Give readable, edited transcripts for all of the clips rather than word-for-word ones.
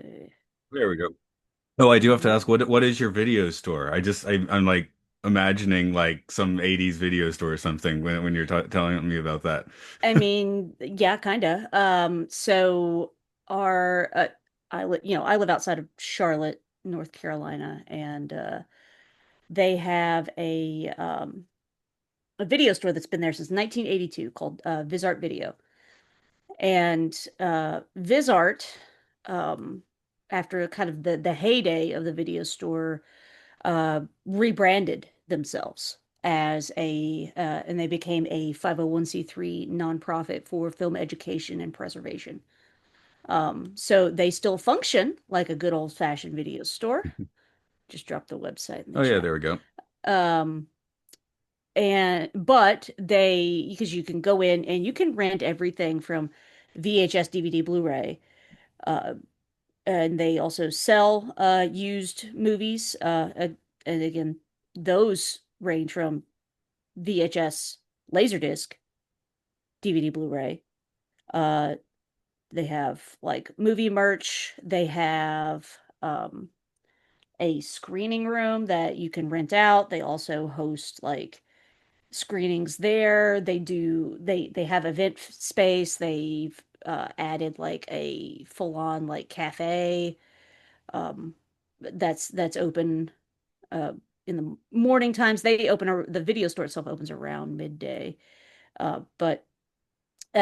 see. There we go. Oh, I do have to Yeah. ask, what is your video store? I'm like imagining like some 80s video store or something when you're t telling me about that. I mean, yeah, kind of. So our I live outside of Charlotte, North Carolina, and they have a video store that's been there since 1982 called VisArt Video. And VisArt, um, after kind of the heyday of the video store, rebranded themselves as and they became a 501(c)(3) nonprofit for film education and preservation. So they still function like a good old-fashioned video store. Just dropped the website in the Oh yeah, chat. there we go. Um, and but they because you can go in and you can rent everything from VHS, DVD, Blu-ray. Uh, and they also sell used movies. And again, those range from VHS, Laserdisc, DVD, Blu-ray. Uh, they have like movie merch. They have a screening room that you can rent out. They also host like screenings there. They have event space. They've added like a full-on like cafe that's open uh in the morning times. The video store itself opens around midday. But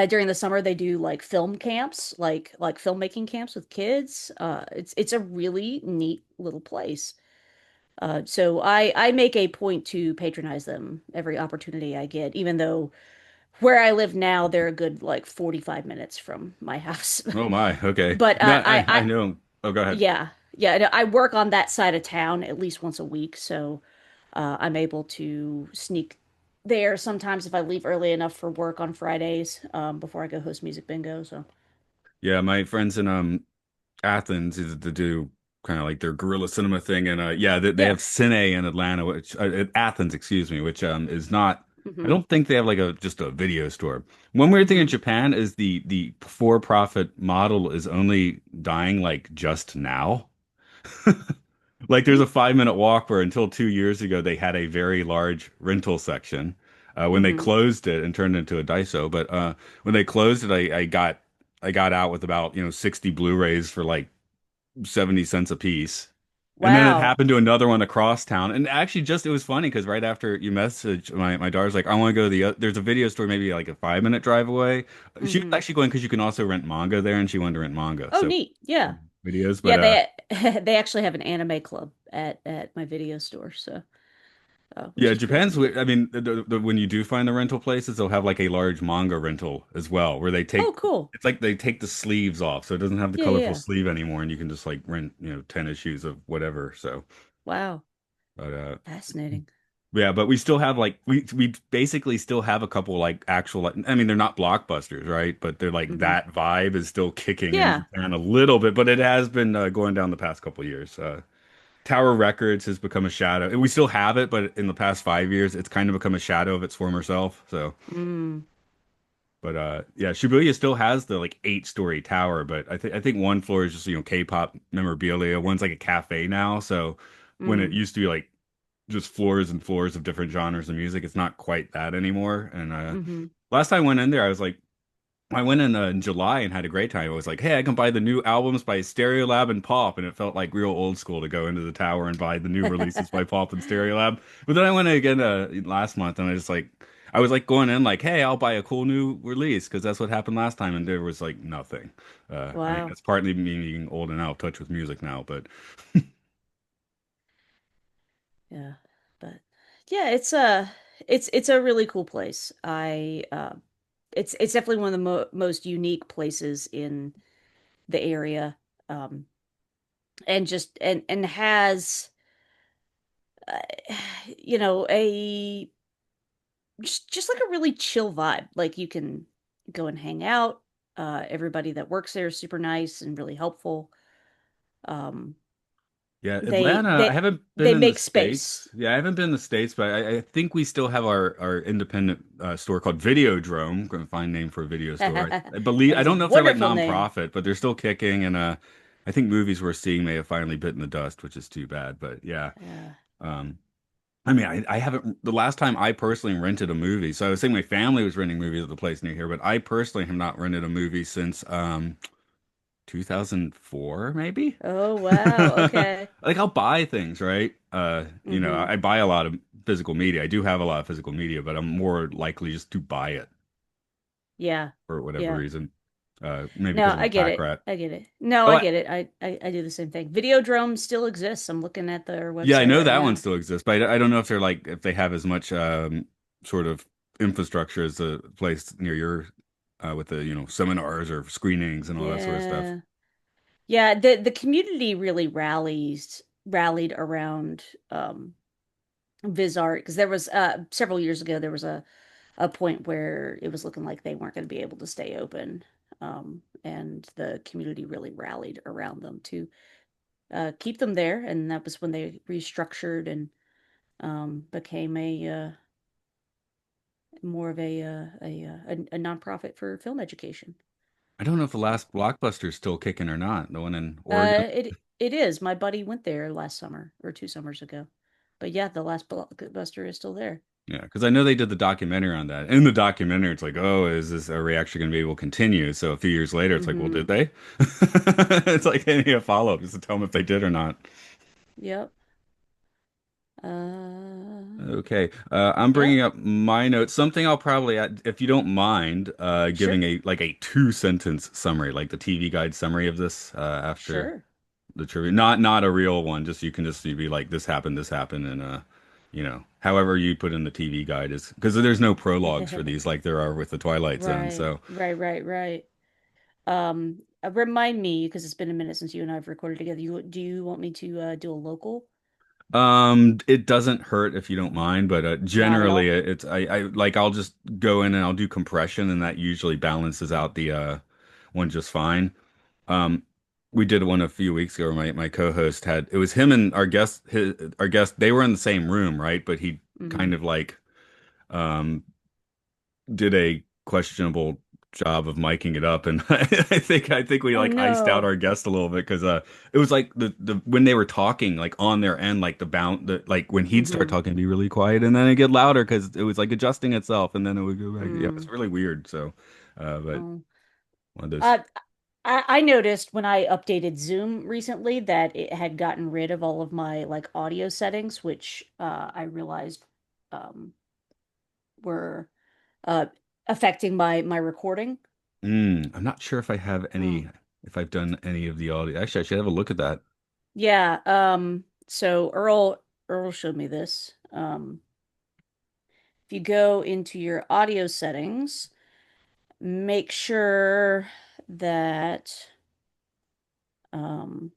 during the summer they do like film camps, like filmmaking camps with kids. It's a really neat little place. So I make a point to patronize them every opportunity I get, even though where I live now, they're a good like 45 minutes from my house. Oh my, okay. But Yeah, I know. Oh, go ahead. yeah, yeah, I work on that side of town at least once a week, so I'm able to sneak there sometimes if I leave early enough for work on Fridays, before I go host music bingo. So, Yeah, my friends in Athens is to do kind of like their guerrilla cinema thing, and yeah, they yeah. have Cine in Atlanta, which Athens, excuse me, which is not. I Hmm. don't think they have like a just a video store. One weird thing in Hmm. Japan is the for-profit model is only dying like just now. Like there's a 5 minute walk where until 2 years ago they had a very large rental section. When they Hmm. closed it and turned it into a Daiso, but when they closed it, I got out with about 60 Blu-rays for like 70 cents a piece. And then it Wow. happened to another one across town. And actually, just it was funny because right after you messaged, my daughter's like, I want to go to there's a video store maybe like a 5 minute drive away. She was Hmm. actually going because you can also rent manga there, and she wanted to rent manga. Oh, So neat. Yeah. videos, but Yeah, they they actually have an anime club at my video store, so which yeah, is pretty Japan's. neat. I mean, when you do find the rental places, they'll have like a large manga rental as well, where they Oh, take. cool. It's like they take the sleeves off, so it doesn't have the Yeah, colorful yeah. sleeve anymore, and you can just like rent 10 issues of whatever. So, Wow. but Fascinating. yeah, but we still have like we basically still have a couple like actual. Like, I mean, they're not blockbusters, right? But they're like Hmm. that vibe is still kicking in Yeah. Japan a little bit, but it has been going down the past couple years. Tower Records has become a shadow. We still have it, but in the past 5 years, it's kind of become a shadow of its former self. So, Mm. but yeah, Shibuya still has the like 8 story tower, but I think one floor is just K-pop memorabilia. One's like a cafe now. So when it Mm. used to be like just floors and floors of different genres of music, it's not quite that anymore. And Hmm. last time I went in there, I went in July and had a great time. I was like, hey, I can buy the new albums by Stereolab and Pop, and it felt like real old school to go into the tower and buy the new releases by Pop and Stereolab. But then I went again last month, and I was like going in like, hey, I'll buy a cool new release because that's what happened last time, and there was like nothing. I mean, Wow. it's partly me being old and out of touch with music now, but Yeah. But yeah, it's a really cool place. It's definitely one of the most unique places in the area. Um and just and has uh, a just like a really chill vibe. Like you can go and hang out. Everybody that works there is super nice and really helpful. Um yeah, they Atlanta. I they haven't been they in the make space. States. Yeah, I haven't been in the States, but I think we still have our independent store called Videodrome. Going to find name for a video store. I That believe I is a don't know if they're like wonderful name. nonprofit, but they're still kicking. And I think movies we're seeing may have finally bitten the dust, which is too bad. But yeah, Yeah. um, I mean, I haven't. The last time I personally rented a movie, so I was saying my family was renting movies at the place near here, but I personally have not rented a movie since 2004, maybe. Oh, wow. Okay. Like I'll buy things, right? Mm-hmm. I buy a lot of physical media. I do have a lot of physical media, but I'm more likely just to buy it Yeah. for whatever Yeah. reason. Maybe No, because I'm a I get pack it. rat. I get it. No, Oh, I get it. I do the same thing. Videodrome still exists. I'm looking at their yeah, I website know right that one now. still exists, but I don't know if they're like if they have as much sort of infrastructure as the place near your with the seminars or screenings and all that sort of stuff. Yeah. Yeah, the community really rallied around VisArt because there was several years ago there was a point where it was looking like they weren't going to be able to stay open. And the community really rallied around them to keep them there, and that was when they restructured and became more of a nonprofit for film education. I don't know if the So last Blockbuster is still kicking or not. The one in Oregon. it is. My buddy went there last summer or 2 summers ago. But yeah, the last blockbuster is still there. Yeah, because I know they did the documentary on that. In the documentary, it's like, oh, is this are we actually going to be able to continue? So a few years later, it's like, well, Mm-hmm. did they? It's like any a follow-up just to tell them if they did or not. Yep. Uh, Okay, I'm yeah, bringing up my notes. Something I'll probably add, if you don't mind, giving sure, a two-sentence summary, like the TV guide summary of this after sure. the trivia. Not a real one. Just you can just be like, this happened, and however you put in the TV guide is because there's no prologues for these like there are with the Twilight Zone. Right, So. right. Remind me because it's been a minute since you and I've recorded together. Do you want me to do a local? It doesn't hurt if you don't mind, but Not at generally all. it's I like I'll just go in and I'll do compression and that usually balances out the one just fine. Um, we did one a few weeks ago where my co-host had it was him and our guest they were in the same room, right? But he kind Mm-hmm. of like um did a questionable job of miking it up, and I think we Oh like iced out no. our guest a little bit because it was like the when they were talking like on their end like the like when he'd start Mm-hmm. talking it'd be really quiet and then it'd get louder because it was like adjusting itself and then it would go back. Yeah, it's Mm. really weird. So, but Oh. one of those. Uh, I noticed when I updated Zoom recently that it had gotten rid of all of my like audio settings, which I realized um, were uh, affecting my recording. I'm not sure if I have Oh. any if I've done any of the audio. Actually, I should have a look at that. Yeah. So Earl showed me this. If you go into your audio settings, make sure that um,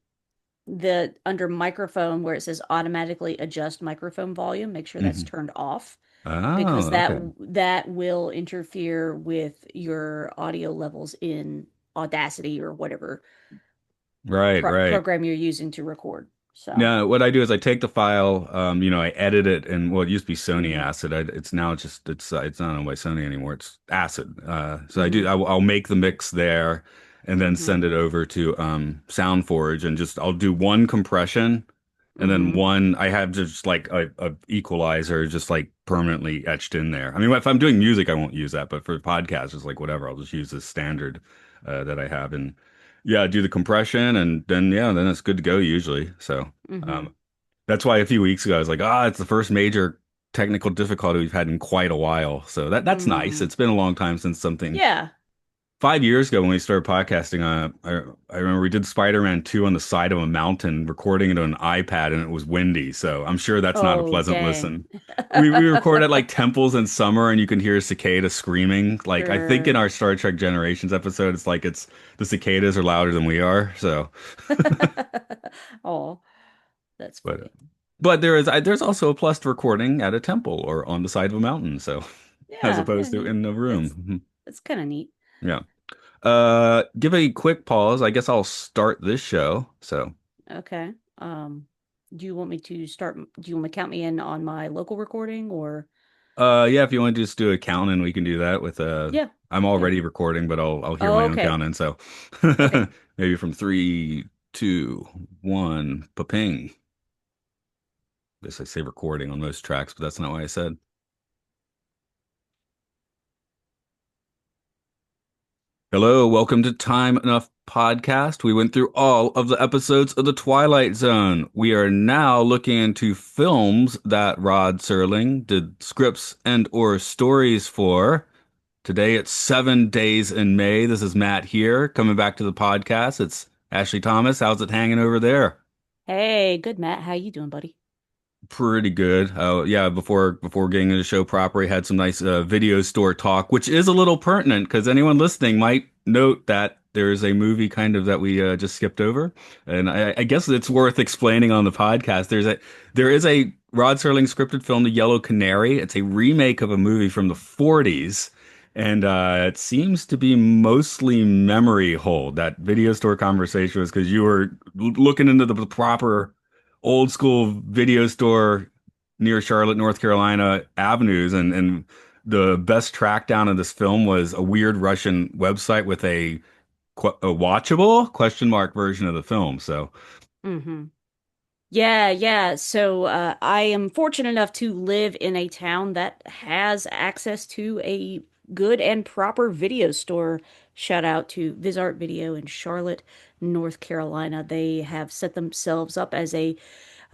the under microphone where it says automatically adjust microphone volume, make sure that's Hmm. turned off because Oh, that okay. that will interfere with your audio levels in Audacity or whatever Right, right. program you're using to record. So, No, what I do is I take the file, I edit it, and well, it used to be Sony mm, Acid. It's now it's not owned by Sony anymore. It's Acid. So mm-hmm, I'll make the mix there, and then mm-hmm, send it over to SoundForge, and just I'll do one compression, and then mm-hmm, one I have just like a equalizer just like permanently etched in there. I mean, if I'm doing music, I won't use that, but for podcasts, it's like whatever. I'll just use the standard that I have, and yeah, do the compression, and then it's good to go usually. So. mm-hmm, Um, that's why a few weeks ago I was like, it's the first major technical difficulty we've had in quite a while. So that's nice. mm. It's been a long time since something. Yeah. 5 years ago when we started podcasting, I remember we did Spider-Man 2 on the side of a mountain, recording it on an iPad, and it was windy. So I'm sure that's not a Oh, pleasant dang. listen. We record at like temples in summer, and you can hear cicada screaming. Like I think in Sure. our Star Trek Generations episode, it's the cicadas are louder than we are. So. Oh, that's But funny. there's also a plus to recording at a temple or on the side of a mountain, so as Yeah, yeah, opposed to neat. in a room. That's Mhm. that's kind of neat. Yeah. Give a quick pause. I guess I'll start this show. So, Okay. Do you want me to start? Do you want to count me in on my local recording or? yeah, if you want to just do a count in, we can do that with Yeah. I'm Yeah. already recording, but I'll hear Oh, my own okay. count in. So Okay. maybe from three. Two, one, pa-ping. Guess I say recording on most tracks, but that's not what I said. Hello, welcome to Time Enough Podcast. We went through all of the episodes of The Twilight Zone. We are now looking into films that Rod Serling did scripts and or stories for. Today it's 7 days in May. This is Matt here, coming back to the podcast. It's Ashley Thomas. How's it hanging over there? Hey, good Matt. How you doing, buddy? Pretty good. Yeah, before getting into the show proper, we had some nice video store talk, which is a little pertinent because anyone listening might note that there's a movie kind of that we just skipped over, and I guess it's worth explaining on the podcast. There is a Rod Serling scripted film, The Yellow Canary. It's a remake of a movie from the 40s, and it seems to be mostly memory hold. That video store conversation was because you were looking into the proper old school video store near Charlotte, North Carolina avenues, and the best track down of this film was a weird Russian website with a watchable question mark version of the film. So Mm-hmm. Yeah, yeah. So I am fortunate enough to live in a town that has access to a good and proper video store. Shout out to VisArt Video in Charlotte, North Carolina. They have set themselves up as a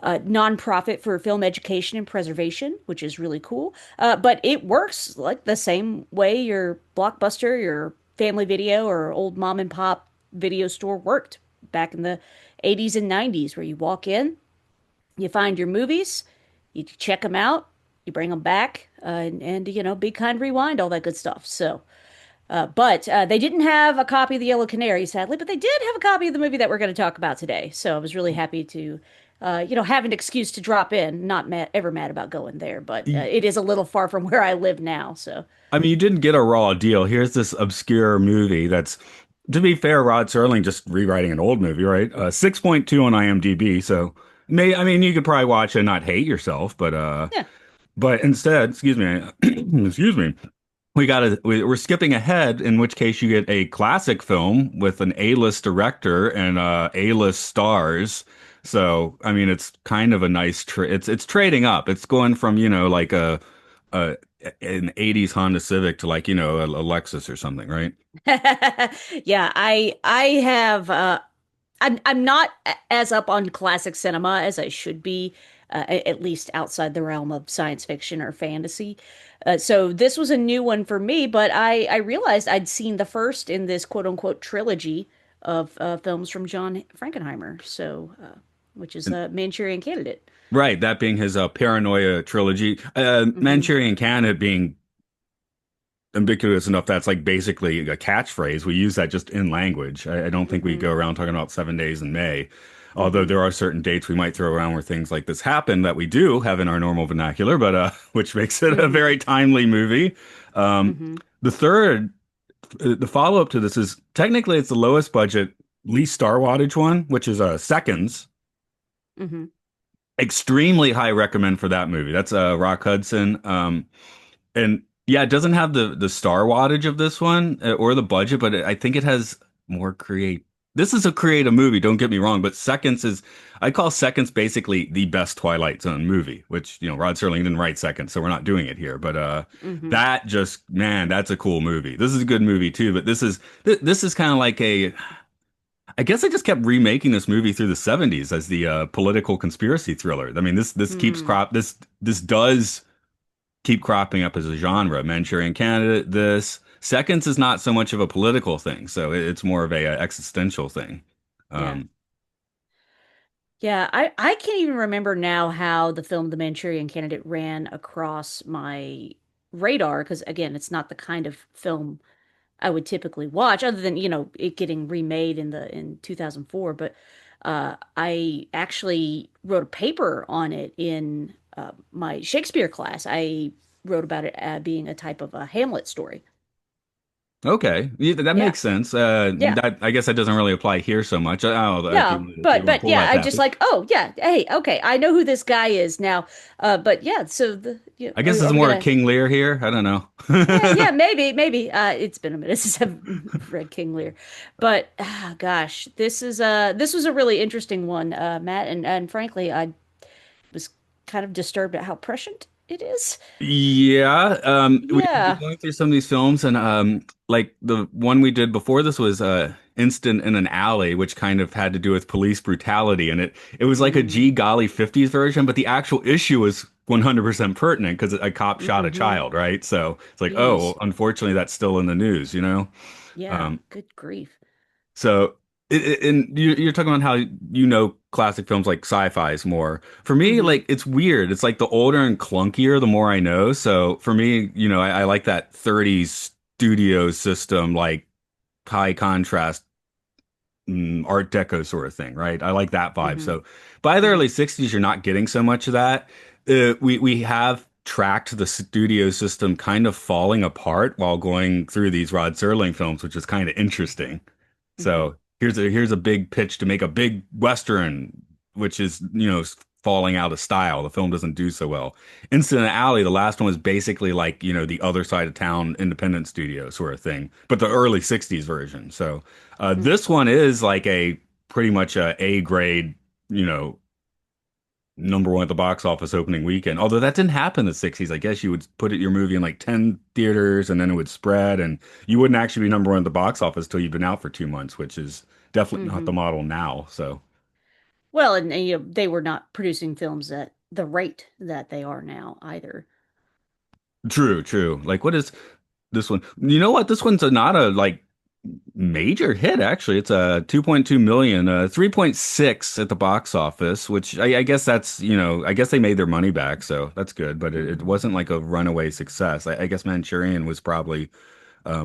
nonprofit for film education and preservation, which is really cool. But it works like the same way your Blockbuster, your Family Video, or old mom and pop video store worked back in the 80s and 90s, where you walk in, you find your movies, you check them out, you bring them back, and be kind, rewind, all that good stuff. So, but they didn't have a copy of The Yellow Canary, sadly, but they did have a copy of the movie that we're going to talk about today. So I was really happy to, have an excuse to drop in. Not mad, ever mad about going there, but it is a little far from where I live now. So, I mean, you didn't get a raw deal. Here's this obscure movie that's, to be fair, Rod Serling just rewriting an old movie, right? 6.2 on IMDb. So I mean, you could probably watch and not hate yourself, yeah. but instead, excuse me, excuse me. We're skipping ahead, in which case you get a classic film with an A-list director and A-list stars. So, I mean, it's kind of a nice it's trading up. It's going from, like a an 80s Honda Civic to like, a Lexus or something, right? Yeah, I have I'm not as up on classic cinema as I should be, at least outside the realm of science fiction or fantasy. So this was a new one for me, but I realized I'd seen the first in this quote unquote trilogy of films from John Frankenheimer, so which is And, a Manchurian Candidate. right, that being his Paranoia trilogy. Hmm. Manchurian Candidate being ambiguous enough that's like basically a catchphrase. We use that just in language. I don't think we Hmm. go around talking about 7 days in May. Although Hmm. there are certain dates we might throw around where things like this happen that we do have in our normal vernacular, but which makes it a Hmm. very timely movie. Um, Hmm. the third, the follow-up to this is technically it's the lowest budget, least star wattage one, which is Seconds. Hmm. Extremely high recommend for that movie. That's Rock Hudson. And yeah, it doesn't have the star wattage of this one or the budget, but I think it has more create. This is a creative movie, don't get me wrong, but I call Seconds basically the best Twilight Zone movie, which, Rod Serling didn't write Seconds, so we're not doing it here. But Hmm. that just, man, that's a cool movie. This is a good movie too, but this is kind of like I guess I just kept remaking this movie through the 70s as the political conspiracy thriller. I mean, Hmm. this does keep cropping up as a genre. Manchurian Candidate, this. Seconds is not so much of a political thing, so it's more of a existential thing. Yeah. Um, Yeah, I can't even remember now how the film The Manchurian Candidate ran across my radar, because again, it's not the kind of film I would typically watch, other than, it getting remade in 2004. But I actually wrote a paper on it in my Shakespeare class. I wrote about it being a type of a Hamlet story. okay, yeah, that Yeah. makes sense. Yeah. That I guess that doesn't really apply here so much. Yeah, If you but want to pull yeah, that I just passage. like, oh yeah, hey, okay, I know who this guy is now. But yeah, so the Yeah, I guess it's are we more a gonna? King Lear here. I don't Yeah, know. maybe. It's been a minute since I've read King Lear, but gosh, this was a really interesting one, Matt, and frankly, I was kind of disturbed at how prescient it is. Yeah, we've been Yeah. going through some of these films, and like the one we did before this was Instant in an Alley, which kind of had to do with police brutality, and it was like a Mm, gee golly 50s version, but the actual issue was 100% pertinent because a cop shot a mm-hmm. child, right? So it's like, oh, Jeez. well, unfortunately, that's still in the news, you know? Yeah. Um, Good grief. so, and you're talking about how you know classic films like sci-fi's more. For me, Mm-hmm. like it's weird. It's like the older and clunkier, the more I know. So for me, I like that 30s studio system, like high contrast Art Deco sort of thing, right? I like that vibe. Mm-hmm. So by the Mm-hmm. early 60s, you're not getting so much of that. We have tracked the studio system kind of falling apart while going through these Rod Serling films, which is kind of interesting. Mm-hmm. So here's a big pitch to make a big Western, which is, falling out of style. The film doesn't do so well. Instant Alley, the last one was basically like, the other side of town independent studio sort of thing, but the early 60s version. So this one is like a pretty much a grade, you know, number one at the box office opening weekend. Although that didn't happen in the 60s. I guess you would put your movie in like 10 theaters and then it would spread and you wouldn't actually be number one at the box office till you've been out for 2 months, which is definitely not Mm-hmm. the model now. So Well, and they were not producing films at the rate that they are now either. true, true. Like what is this one? You know what? This one's not a like major hit actually. It's a 2.2 million, 3.6 at the box office, which I guess that's, I guess they made their money back, so that's good, but it Mm-hmm. wasn't like a runaway success. I guess Manchurian was probably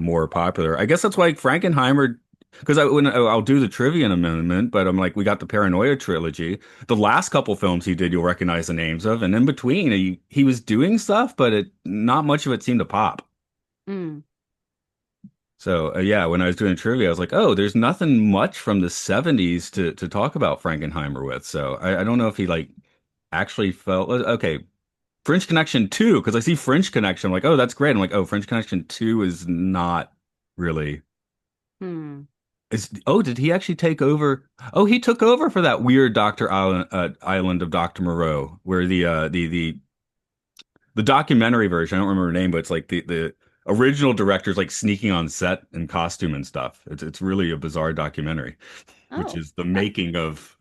more popular. I guess that's why Frankenheimer, because I'll do the trivia in a minute, but I'm like, we got the Paranoia trilogy. The last couple films he did, you'll recognize the names of, and in between, he was doing stuff, but not much of it seemed to pop. Mm. So yeah, when I was doing trivia, I was like, oh, there's nothing much from the 70s to talk about Frankenheimer with. So I don't know if he like actually felt okay. French Connection 2, because I see French Connection, I'm like, oh, that's great. I'm like, oh, French Connection 2 is not really. Hmm. Did he actually take over? Oh, he took over for that weird Doctor Island, Island of Doctor Moreau, where the documentary version, I don't remember her name, but it's like the original director's like sneaking on set in costume and stuff. It's really a bizarre documentary, which Oh. is the Huh. making of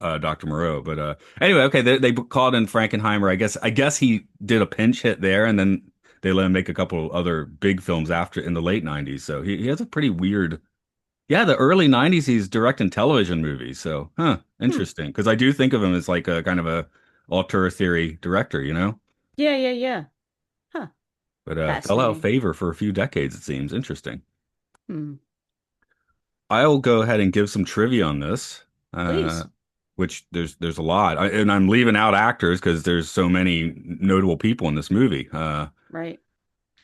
Dr. Moreau. But anyway, okay, they called in Frankenheimer. I guess he did a pinch hit there, and then they let him make a couple other big films after in the late 90s. So he has a pretty weird. Yeah, the early 90s he's directing television movies. So, Hmm. interesting. Because I do think of him as like a kind of a auteur theory director, you know? Yeah, yeah, yeah. Huh. But fell out of Fascinating. favor for a few decades, it seems. Interesting. Hmm. I'll go ahead and give some trivia on this, uh, Please. which there's a lot, and I'm leaving out actors because there's so many notable people in this movie. Right.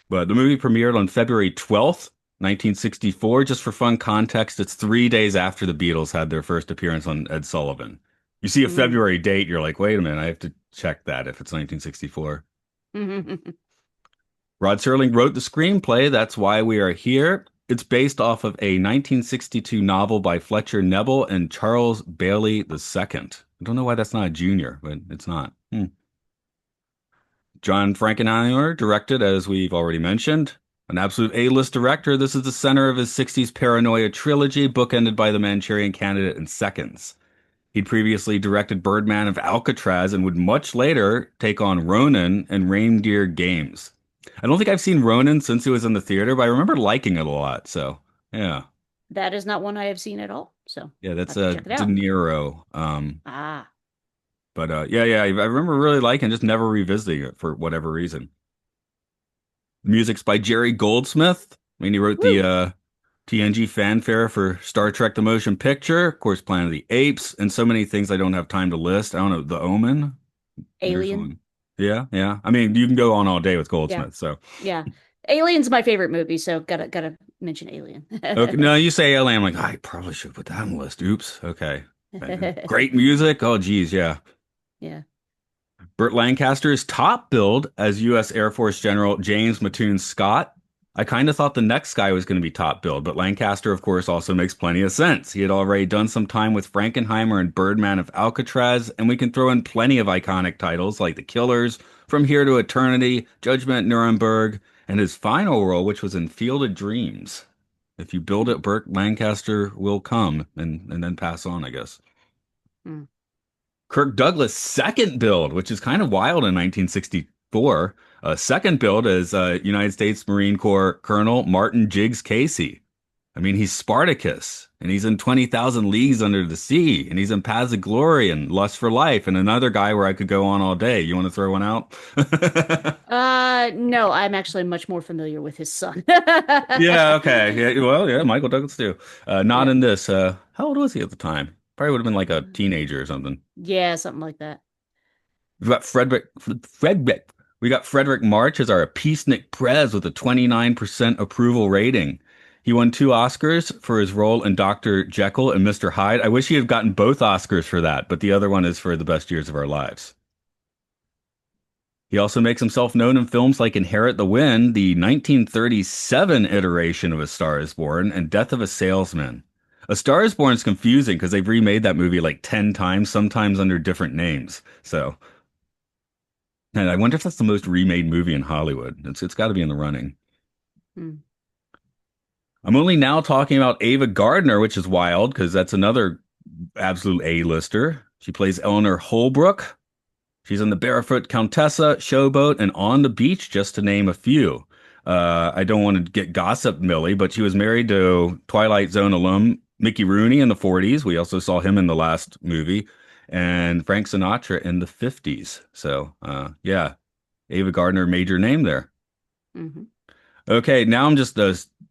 But the movie premiered on February 12th, 1964. Just for fun context, it's 3 days after the Beatles had their first appearance on Ed Sullivan. You see a Mm. February date, you're like, wait a minute, I have to check that if it's 1964. Rod Serling wrote the screenplay, That's Why We Are Here. It's based off of a 1962 novel by Fletcher Nebel and Charles Bailey II. I don't know why that's not a junior, but it's not. John Frankenheimer directed, as we've already mentioned. An absolute A-list director, this is the center of his 60s Paranoia trilogy, bookended by The Manchurian Candidate in Seconds. He'd previously directed Birdman of Alcatraz and would much later take on Ronin and Reindeer Games. I don't think I've seen Ronin since it was in the theater, but I remember liking it a lot. So, yeah. That is not one I have seen at all, so Yeah, I that's have to check it De out. Niro. Ah. But yeah, yeah, I remember really liking it, just never revisiting it for whatever reason. The music's by Jerry Goldsmith. I mean, he wrote the Woo. TNG fanfare for Star Trek The Motion Picture, of course, Planet of the Apes, and so many things I don't have time to list. I don't know, The Omen. There's Alien. one. Yeah, yeah. I mean, you can go on all day with Yeah. Goldsmith. So, Yeah. Alien's my favorite movie, so gotta mention Alien. okay, no, you say LA. I'm like, I probably should put that on the list. Oops. Okay. And great music. Oh, geez, yeah. Yeah. Burt Lancaster is top billed as U.S. Air Force General James Mattoon Scott. I kind of thought the next guy was going to be top billed, but Lancaster, of course, also makes plenty of sense. He had already done some time with Frankenheimer and Birdman of Alcatraz, and we can throw in plenty of iconic titles like The Killers, From Here to Eternity, Judgment Nuremberg, and his final role, which was in Field of Dreams. If you build it, Burt Lancaster will come and then pass on, I guess. Hmm. Kirk Douglas' second build, which is kind of wild in 1964. Second build is United States Marine Corps Colonel Martin Jiggs Casey. I mean, he's Spartacus, and he's in 20,000 Leagues Under the Sea, and he's in Paths of Glory and Lust for Life, and another guy where I could go on all day. You want to throw one out? No, I'm actually much more familiar with his son. Yeah, okay. Yeah, well, yeah, Michael Douglas too. Not Yeah. in this. How old was he at the time? Probably would have been like a teenager or something. Yeah, something like that. We've got Frederick. We got Frederick March as our Peacenik Prez with a 29% approval rating. He won two Oscars for his role in Dr. Jekyll and Mr. Hyde. I wish he had gotten both Oscars for that, but the other one is for The Best Years of Our Lives. He also makes himself known in films like Inherit the Wind, the 1937 iteration of A Star is Born, and Death of a Salesman. A Star is Born is confusing because they've remade that movie like 10 times, sometimes under different names. So and I wonder if that's the most remade movie in Hollywood. It's got to be in the running. Hmm. I'm only now talking about Ava Gardner, which is wild because that's another absolute A-lister. She plays Eleanor Holbrook. She's in The Barefoot Countessa, Showboat, and On the Beach, just to name a few. I don't want to get gossip, Millie, but she was married to Twilight Zone alum Mickey Rooney in the 40s. We also saw him in the last movie, and Frank Sinatra in the 50s. So, yeah, Ava Gardner, major name there. Hmm. Okay, now I'm just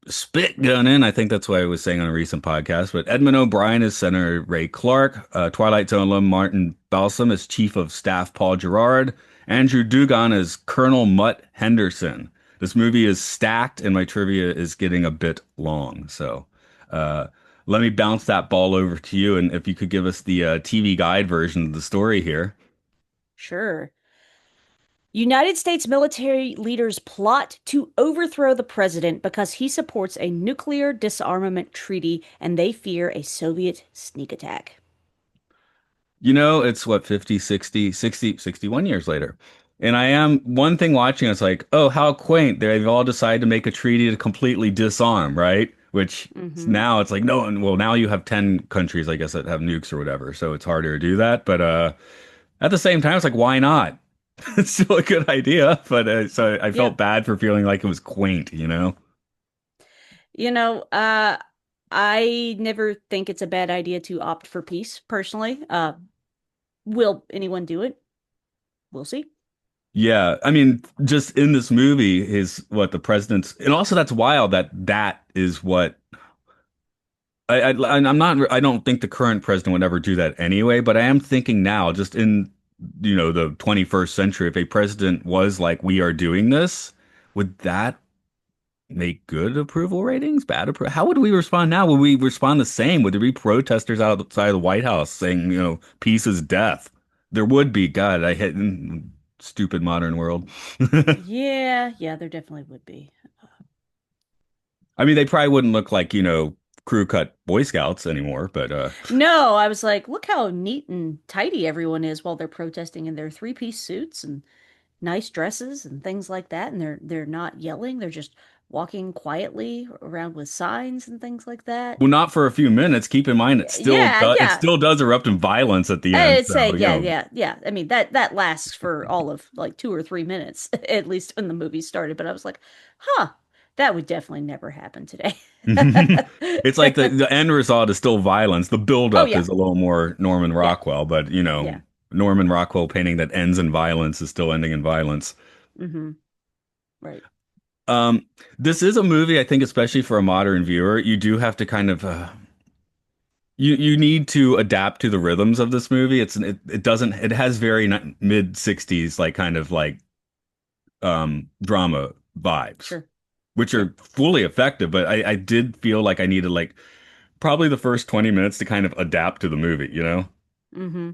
spit gunning. I think that's what I was saying on a recent podcast. But Edmund O'Brien is Senator Ray Clark. Twilight Zone alum Martin Balsam is Chief of Staff Paul Gerard. Andrew Dugan is Colonel Mutt Henderson. This movie is stacked, and my trivia is getting a bit long. So uh, let me bounce that ball over to you, and if you could give us the TV guide version of the story here. Sure. United States military leaders plot to overthrow the president because he supports a nuclear disarmament treaty and they fear a Soviet sneak attack. You know, it's what, 50, 60, 60, 61 years later. And I am one thing watching, it's like, oh, how quaint. They've all decided to make a treaty to completely disarm, right? Which Hmm. now it's like, no, and well, now you have 10 countries, I guess, that have nukes or whatever. So it's harder to do that. But at the same time, it's like, why not? It's still a good idea. But so I Yeah. felt bad for feeling like it was quaint, you know? You know, I never think it's a bad idea to opt for peace, personally. Will anyone do it? We'll see. Yeah, I mean, just in this movie, his what the president's, and also that's wild that that is what I'm not. I don't think the current president would ever do that anyway. But I am thinking now, just in the 21st century, if a president was like, "We are doing this," would that make good approval ratings? Bad approval? How would we respond now? Would we respond the same? Would there be protesters outside of the White House saying, "Peace is death"? There would be. God, I hate stupid modern world. Yeah, yeah, there definitely would be. I mean, they probably wouldn't look like, crew cut Boy Scouts anymore, but No, I was like, look how neat and tidy everyone is while they're protesting in their three-piece suits and nice dresses and things like that. And they're not yelling, they're just walking quietly around with signs and things like that. well, not for a few minutes. Keep in mind, Yeah, it yeah. still does erupt in violence at the end. I'd So, say, yeah, yeah, yeah. I mean, that lasts for all of like 2 or 3 minutes, at least when the movie started. But I was like, huh, that would definitely never happen today. it's like the end result is still violence. The Oh buildup yeah, is a little more Norman yeah, Rockwell, but yeah. Norman Rockwell painting that ends in violence is still ending in violence. Hmm. Right. Um, this is a movie, I think, especially for a modern viewer, you do have to kind of you need to adapt to the rhythms of this movie. It doesn't it has very mid 60s like kind of like drama vibes, Sure. which Sure. are fully effective, but I did feel like I needed like probably the first 20 minutes to kind of adapt to the movie, you know? Hmm.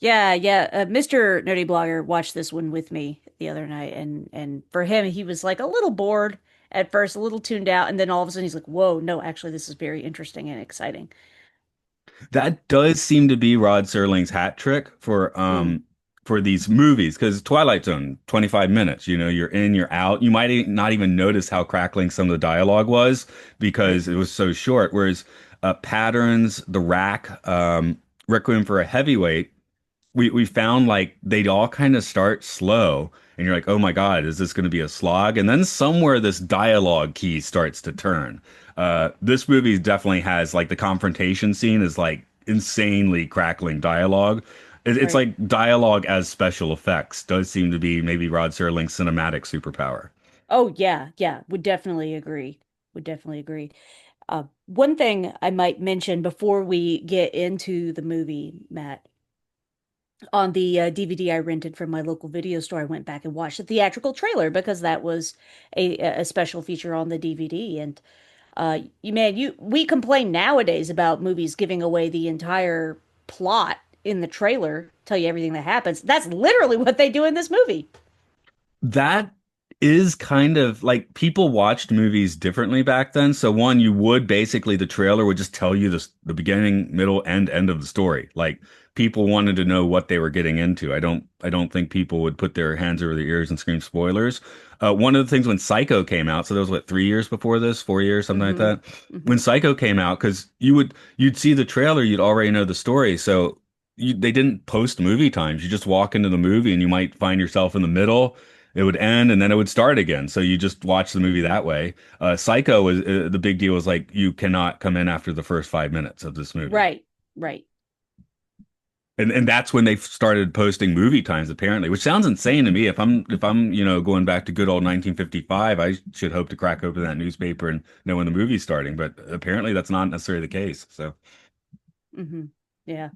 Yeah, yeah. Mr. Nerdy Blogger watched this one with me the other night, and for him, he was like a little bored at first, a little tuned out, and then all of a sudden he's like, "Whoa, no, actually, this is very interesting and exciting." That does seem to be Rod Serling's hat trick Mm, for these movies because Twilight Zone, 25 minutes, you know, you're in, you're out. You might not even notice how crackling some of the dialogue was right, because it was so short. Whereas Patterns, The Rack, Requiem for a Heavyweight, we found like they'd all kind of start slow and you're like, oh my God, is this going to be a slog? And then somewhere this dialogue key starts to turn. This movie definitely has like the confrontation scene is like insanely crackling dialogue. It's right. like dialogue as special effects does seem to be maybe Rod Serling's cinematic superpower. Oh yeah, yeah. Would definitely agree. Would definitely agree. One thing I might mention before we get into the movie, Matt, on the DVD I rented from my local video store, I went back and watched the theatrical trailer because that was a special feature on the DVD. And we complain nowadays about movies giving away the entire plot in the trailer, tell you everything that happens. That's literally what they do in this movie. That is kind of like people watched movies differently back then. So one, you would basically the trailer would just tell you the beginning, middle, and end of the story. Like people wanted to know what they were getting into. I don't think people would put their hands over their ears and scream spoilers. One of the things when Psycho came out, so that was what 3 years before this, 4 years, something like Hmm. that. Hmm. When Psycho came out, because you'd see the trailer, you'd already know the story. So they didn't post movie times. You just walk into the movie and you might find yourself in the middle, it would end and then it would start again. So you just watch the movie that way. Psycho was the big deal was like you cannot come in after the first 5 minutes of this movie. Right, right. And that's when they started posting movie times apparently, which sounds insane to me. If I'm going back to good old 1955, I should hope to crack open that newspaper and know when the movie's starting, but apparently that's not necessarily the case. So Hmm. Yeah.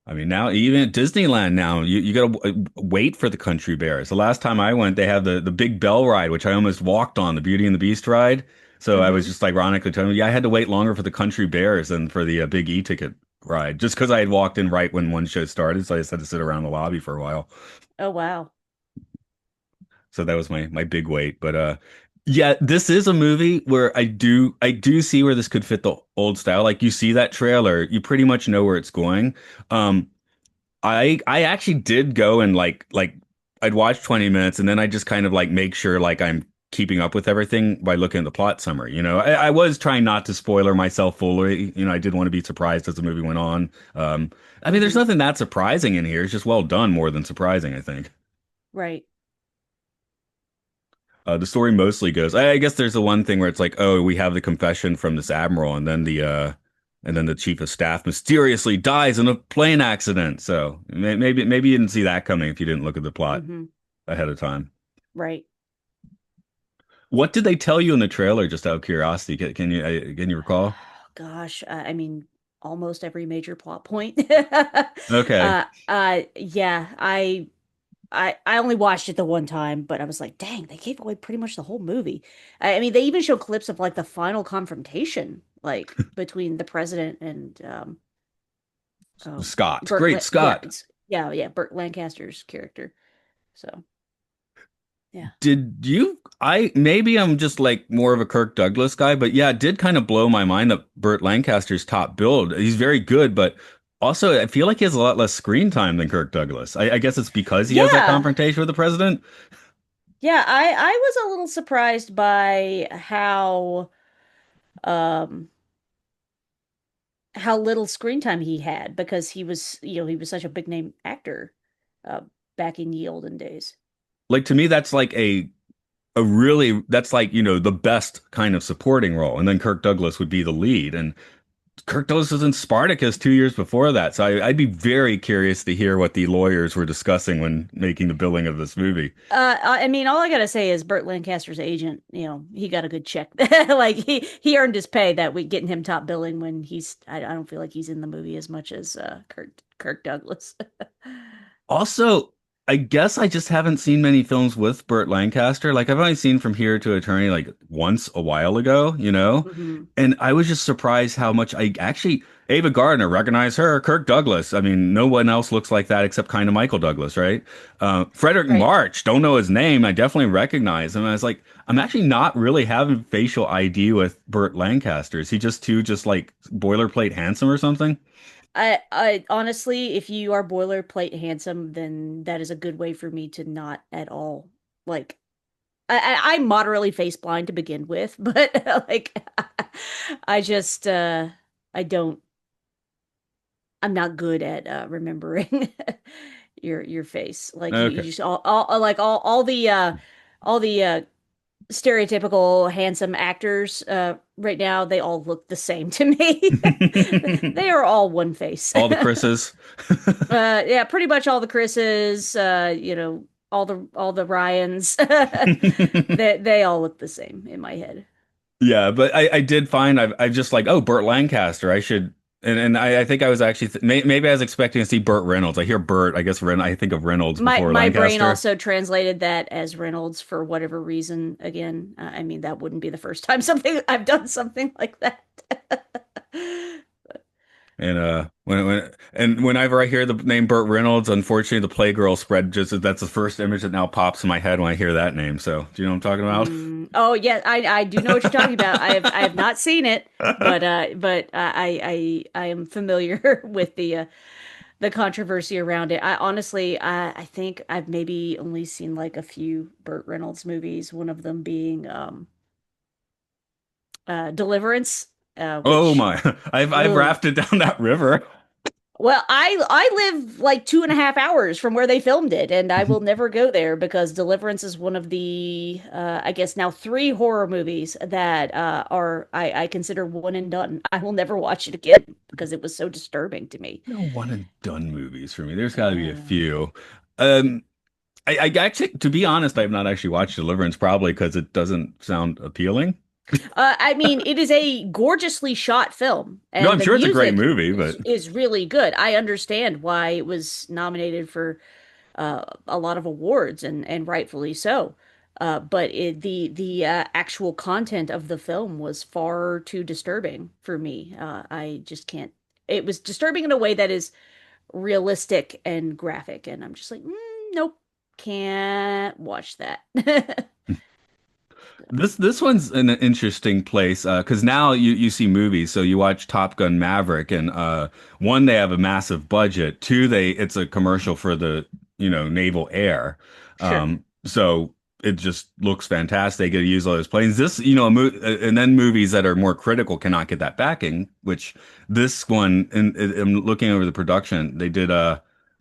I mean, now even at Disneyland now, you got to wait for the Country Bears. The last time I went, they have the Big Bell ride, which I almost walked on, the Beauty and the Beast ride. So I was Hmm. just ironically telling me, yeah, I had to wait longer for the Country Bears than for the Big E-ticket ride, just because I had walked in right when one show started. So I just had to sit around the lobby for a while. Oh wow. So that was my big wait. But yeah, this is a movie where I do see where this could fit the old style. Like you see that trailer, you pretty much know where it's going. Um, I actually did go and like I'd watch 20 minutes and then I just kind of like make sure like I'm keeping up with everything by looking at the plot summary. You know, I was trying not to spoiler myself fully. You know, I did want to be surprised as the movie went on. I mean, there's Hmm. nothing that surprising in here. It's just well done more than surprising, I think. Right. The story mostly goes. I guess there's the one thing where it's like, oh, we have the confession from this admiral, and then the chief of staff mysteriously dies in a plane accident. So maybe you didn't see that coming if you didn't look at the plot Hmm. ahead of time. Right. What did they tell you in the trailer? Just out of curiosity, can you recall? Gosh, I mean, almost every major plot point. Okay. Yeah, I only watched it the one time, but I was like, dang, they gave away pretty much the whole movie. I mean, they even show clips of like the final confrontation, like between the president and oh, Scott, great Yeah, Scott. yeah, Burt Lancaster's character. So yeah, Did you? I maybe I'm just like more of a Kirk Douglas guy, but yeah, it did kind of blow my mind that Burt Lancaster's top build. He's very good, but also I feel like he has a lot less screen time than Kirk Douglas. I guess it's because he has that yeah, confrontation with the president. yeah. I was a little surprised by um how little screen time he had because he was such a big name actor uh back in the olden days. Like to me, that's like a really that's like the best kind of supporting role, and then Kirk Douglas would be the lead, and Kirk Douglas was in Spartacus 2 years before that. So I'd be very curious to hear what the lawyers were discussing when making the billing of this movie. I mean, all I gotta say is Burt Lancaster's agent, he got a good check. Like he earned his pay that week getting him top billing when I don't feel like he's in the movie as much as Kirk Douglas. Also, I guess I just haven't seen many films with Burt Lancaster. Like I've only seen From Here to Eternity like once a while ago. Hmm. And I was just surprised how much I actually Ava Gardner, recognize her. Kirk Douglas. I mean, no one else looks like that except kind of Michael Douglas, right? Frederick Right. March, don't know his name. I definitely recognize him. I was like, I'm actually not really having facial ID with Burt Lancaster. Is he just too just like boilerplate handsome or something? I honestly, if you are boilerplate handsome, then that is a good way for me to not at all like I'm moderately face blind to begin with, but like I just I don't I'm not good at remembering your face. Like you Okay. just all like all the stereotypical handsome actors right now, they all look the same to me. They are all one face. All the Chris's. Yeah, pretty much all the Chris's, all the Ryans. They all look the same in my head. Yeah, but I did find I've just like, oh, Burt Lancaster. I should, and I think I was actually maybe I was expecting to see Burt Reynolds. I hear Burt, I guess I think of Reynolds before My brain Lancaster. also translated that as Reynolds for whatever reason. Again, I mean that wouldn't be the first time something I've done something like that. And whenever I hear the name Burt Reynolds, unfortunately the Playgirl spread just that's the first image that now pops in my head when I hear that name. So, do you know what I'm talking about? Oh yeah, I do know what you're talking about. I have not seen it, but I am familiar with the controversy around it. I honestly I think I've maybe only seen like a few Burt Reynolds movies. One of them being Deliverance, Oh which my. I've ugh. rafted down that river. Well, I live like 2.5 hours from where they filmed it, and I will never go there because Deliverance is one of the I guess now three horror movies that are I consider one and done. I will never watch it again because it was so disturbing to me. No one and done movies for me. There's got to be a Uh, few. Um, I actually, to be honest, I have not actually watched Deliverance, probably because it doesn't sound appealing. I mean, it is a gorgeously shot film, No, and I'm the sure it's a great music movie, but is really good. I understand why it was nominated for a lot of awards, and rightfully so. But the actual content of the film was far too disturbing for me. I just can't. It was disturbing in a way that is realistic and graphic, and I'm just like, nope, can't watch that. this one's an interesting place because now you see movies. So you watch Top Gun Maverick, and one they have a massive budget. Two, they it's a commercial for the naval air. Sure. So it just looks fantastic. They get to use all those planes. This and then movies that are more critical cannot get that backing. Which this one, and I'm looking over the production. They did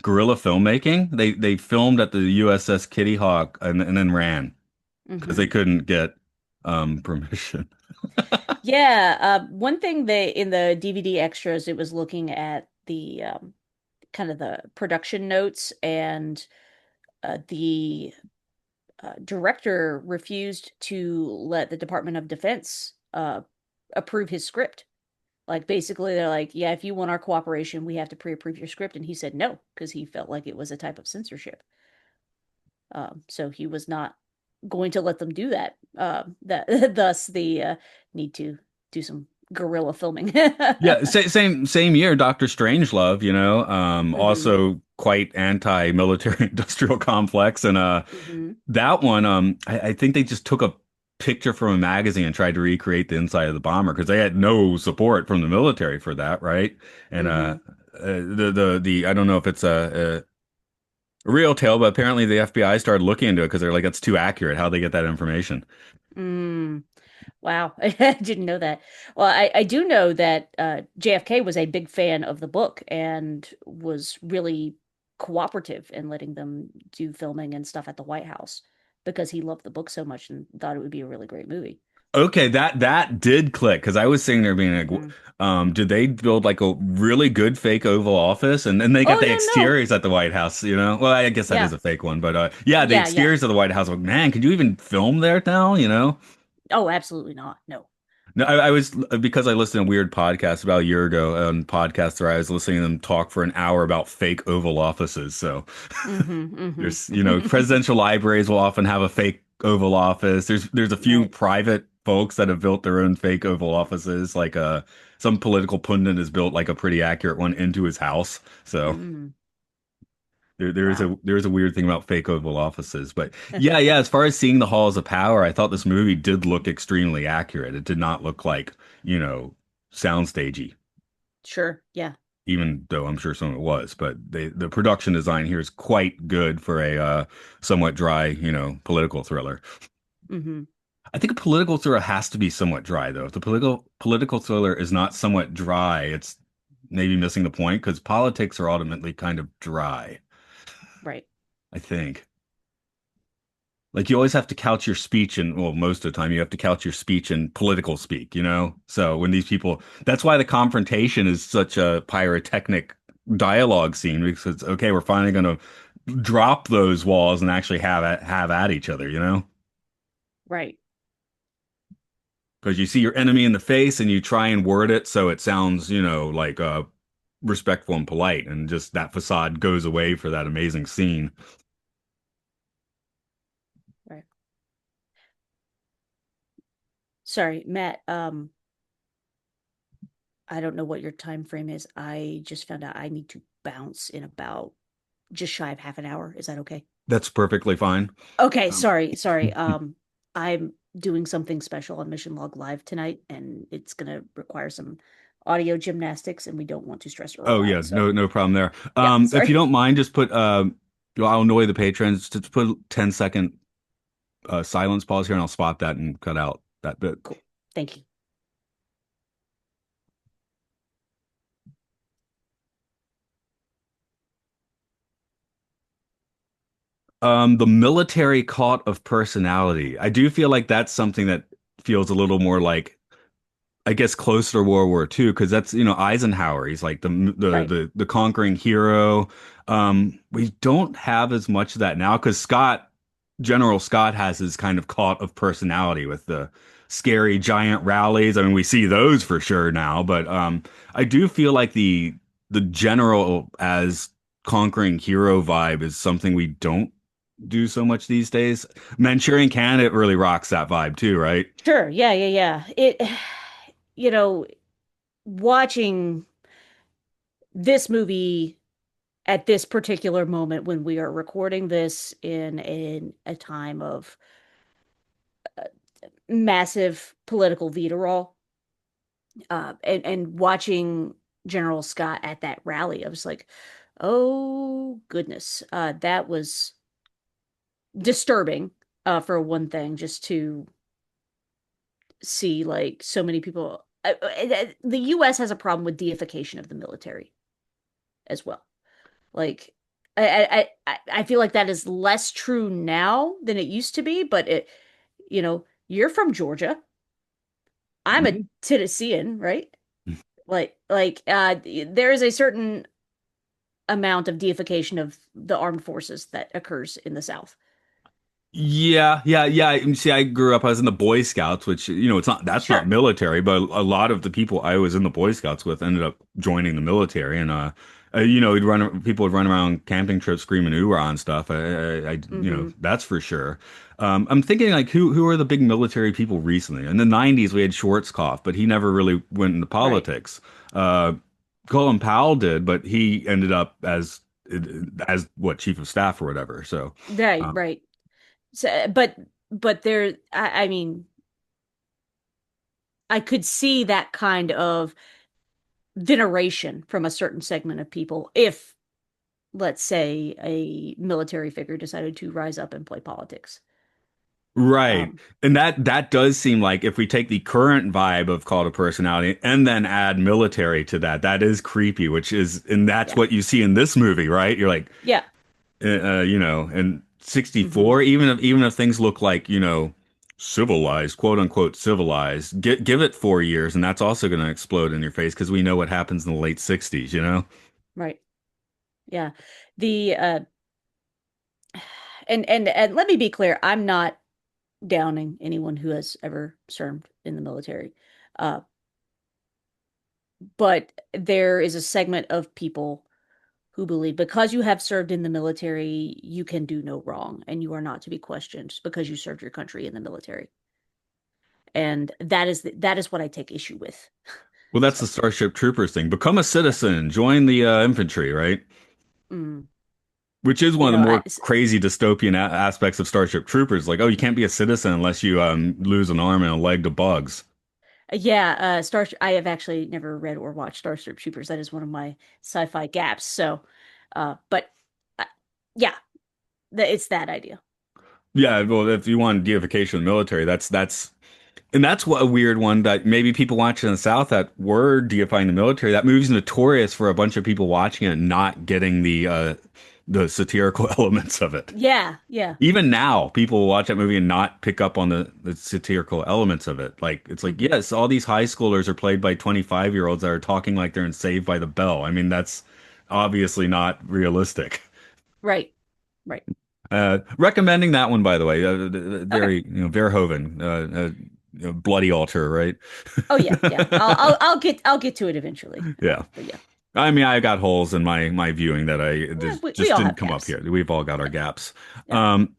guerrilla filmmaking. They filmed at the USS Kitty Hawk and then ran because they Hmm. couldn't get permission. Yeah, one thing they in the DVD extras, it was looking at the kind of the production notes, and the director refused to let the Department of Defense approve his script. Like basically, they're like, "Yeah, if you want our cooperation, we have to pre-approve your script," and he said no because he felt like it was a type of censorship. So he was not going to let them do that. That thus the need to do some guerrilla filming. Yeah, same year, Doctor Strangelove, Hmm. also quite anti-military industrial complex, and Hmm. that one, I think they just took a picture from a magazine and tried to recreate the inside of the bomber because they had no support from the military for that, right? And Hmm. the I don't know if it's a real tale, but apparently the FBI started looking into it because they're like, that's too accurate. How they get that information? Mm. Wow, I didn't know that. Well, I do know that JFK was a big fan of the book and was really cooperative in letting them do filming and stuff at the White House because he loved the book so much and thought it would be a really great movie. Okay, that did click because I was sitting there being like, Hmm. did they build like a really good fake Oval Office? And then they got Oh, the no, no. exteriors at the White House, you know? Well, I guess that is Yeah. a fake one, but yeah, the Yeah, yeah. exteriors of the White House. Like, man, could you even film there now? You know? Oh, absolutely not. No. No, I was because I listened to weird podcasts about a year ago on podcasts where I was listening to them talk for an hour about fake Oval Offices. So Hmm. there's, presidential libraries will often have a fake Oval Office. There's a few Right. private folks that have built their own fake Oval Offices, like some political pundit has built like a pretty accurate one into his house. So Mm, there's wow. a weird thing about fake Oval Offices. But yeah, as far as seeing the halls of power, I thought this movie did look extremely accurate. It did not look like, you know, soundstagey, Sure. Yeah. even though I'm sure some of it was. But the production design here is quite good for a somewhat dry, political thriller. Hmm. I think a political thriller has to be somewhat dry, though. If the political thriller is not somewhat dry, it's maybe missing the point because politics are ultimately kind of dry, Right. I think. Like you always have to couch your speech in, well, most of the time you have to couch your speech in political speak, you know? So when these people, that's why the confrontation is such a pyrotechnic dialogue scene because it's okay, we're finally going to drop those walls and actually have at each other, you know? Right. Because you see your enemy in the face and you try and word it so it sounds, like respectful and polite, and just that facade goes away for that amazing scene. Right. Sorry, Matt. I don't know what your time frame is. I just found out I need to bounce in about just shy of half an hour. Is that okay? That's perfectly fine. Okay, Um, sorry. I'm doing something special on Mission Log Live tonight, and it's gonna require some audio gymnastics, and we don't want to stress Earl oh yeah, out. So no problem there. yeah, If you sorry. don't mind, just put well, I'll annoy the patrons. Just put 10-second silence pause here, and I'll spot that and cut out that bit. Cool. Thank you. The military cult of personality. I do feel like that's something that feels a little more like, I guess, closer to World War II because that's, Eisenhower. He's like Right. the conquering hero. We don't have as much of that now because General Scott has his kind of cult of personality with the scary giant rallies. I mean, we see those for sure now, but I do feel like the general as conquering hero vibe is something we don't do so much these days. Manchurian Candidate really rocks that vibe too, right? Sure. Yeah. It, you know, watching this movie at this particular moment when we are recording this in a time of massive political vitriol, and watching General Scott at that rally, I was like, oh goodness, that was disturbing, for one thing, just to see like so many people. The U.S. has a problem with deification of the military as well. Like, I feel like that is less true now than it used to be, but you're from Georgia. I'm a Mhm. Tennessean, right? There is a certain amount of deification of the armed forces that occurs in the South. Yeah. See, I grew up, I was in the Boy Scouts, which, that's not Sure. military, but a lot of the people I was in the Boy Scouts with ended up joining the military. And, people would run around camping trips screaming "oorah" and stuff. Mm-hmm. That's for sure. I'm thinking like who are the big military people recently? In the 90s, we had Schwarzkopf, but he never really went into Right. politics. Uh, Colin Powell did, but he ended up as what, chief of staff or whatever. So, Right, um, right. So, but there, I mean, I could see that kind of veneration from a certain segment of people if, let's say, a military figure decided to rise up and play politics. Right. Um, And that does seem like if we take the current vibe of Call to Personality and then add military to that, that is creepy, and that's yeah, what you see in this movie, right? You're like, yeah. and Hmm. 64, even if things look like, civilized, quote unquote civilized, give it 4 years and that's also going to explode in your face because we know what happens in the late 60s, you know? Right. Yeah. The and let me be clear, I'm not downing anyone who has ever served in the military. Uh, but there is a segment of people who believe because you have served in the military, you can do no wrong and you are not to be questioned just because you served your country in the military. And that is what I take issue with. Well, that's the So, Starship Troopers thing. Become a yeah. citizen, join the infantry, right? Mm. Which is one You of the know, more crazy dystopian aspects of Starship Troopers. Like, oh, you can't be a citizen unless you lose an arm and a leg to bugs. yeah, I have actually never read or watched Starship Troopers. That is one of my sci-fi gaps. So, but uh, yeah, it's that idea. Yeah, well, if you want deification of the military, and that's what a weird one that maybe people watching in the South that were deifying the military. That movie's notorious for a bunch of people watching it and not getting the satirical elements of it. Yeah, yeah. Even now, people will watch that movie and not pick up on the satirical elements of it. Like it's like, Hmm. yes, all these high schoolers are played by 25-year-olds that are talking like they're in Saved by the Bell. I mean, that's obviously not realistic. Right, right. Recommending that one, by the way. Okay. Very, Verhoeven, Bloody Altar, right? Oh yeah, yeah. I'll get to it eventually. Yeah. But yeah, I mean, I got holes in my viewing that I we just all didn't have come up gaps. here. We've all got our gaps. Yeah. Um,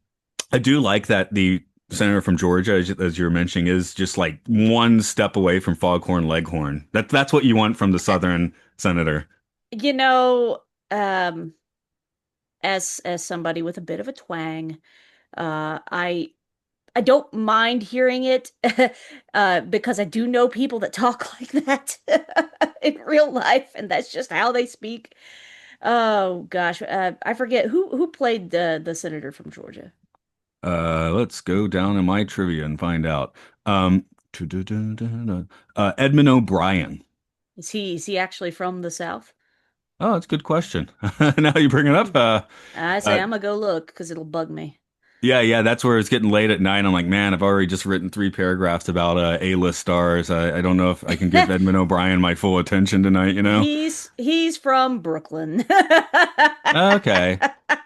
I do like that the senator from Georgia, as you were mentioning, is just like one step away from Foghorn Leghorn. That's what you want from the Southern senator. You know, um, as somebody with a bit of a twang, I don't mind hearing it because I do know people that talk like that in real life, and that's just how they speak. Oh gosh, I forget who played the senator from Georgia. Let's go down in my trivia and find out. Um, Edmund O'Brien. Is he actually from the South? Oh, that's a good question. Now you bring it up. Hmm. I say Uh, I'm gonna go look because it'll bug me. yeah, that's where it's getting late at night. I'm like, man, I've already just written three paragraphs about A-list stars. I don't know if I can give Edmund O'Brien my full attention tonight, you know? He's from Brooklyn. Okay.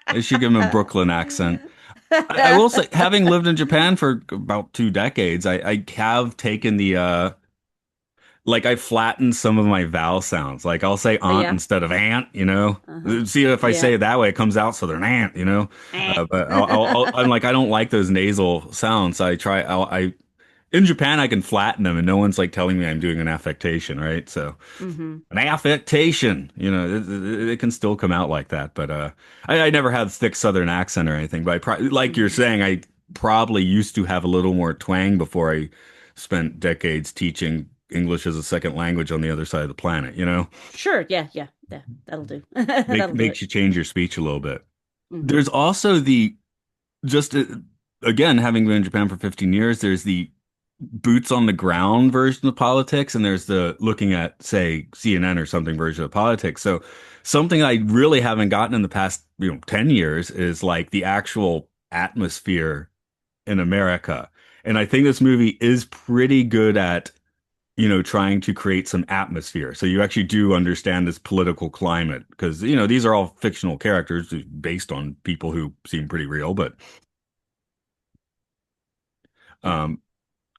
I should give him a Brooklyn accent. I will say, having lived in Japan for about 2 decades, I have taken like I flattened some of my vowel sounds. Like I'll say aunt Yeah. instead of aunt, you know? Uh-huh. See if I say Yeah. it that way, it comes out southern aunt, you know? Eh. But I'm like, I don't like those nasal sounds. In Japan, I can flatten them and no one's like telling me I'm doing an affectation, right? So Hmm. an affectation, it can still come out like that. But I never had thick Southern accent or anything. But like you're Hmm. saying, I probably used to have a little more twang before I spent decades teaching English as a second language on the other side of the planet. Sure. Yeah. Yeah. Yeah. That'll do. That'll do Makes it. you change your speech a little bit. Hmm. There's also just again, having been in Japan for 15 years, there's the boots on the ground version of politics, and there's the looking at, say, CNN or something version of politics. So something I really haven't gotten in the past, 10 years is like the actual atmosphere in America. And I think this movie is pretty good at, trying to create some atmosphere. So you actually do understand this political climate because, these are all fictional characters based on people who seem pretty real, but Yeah. um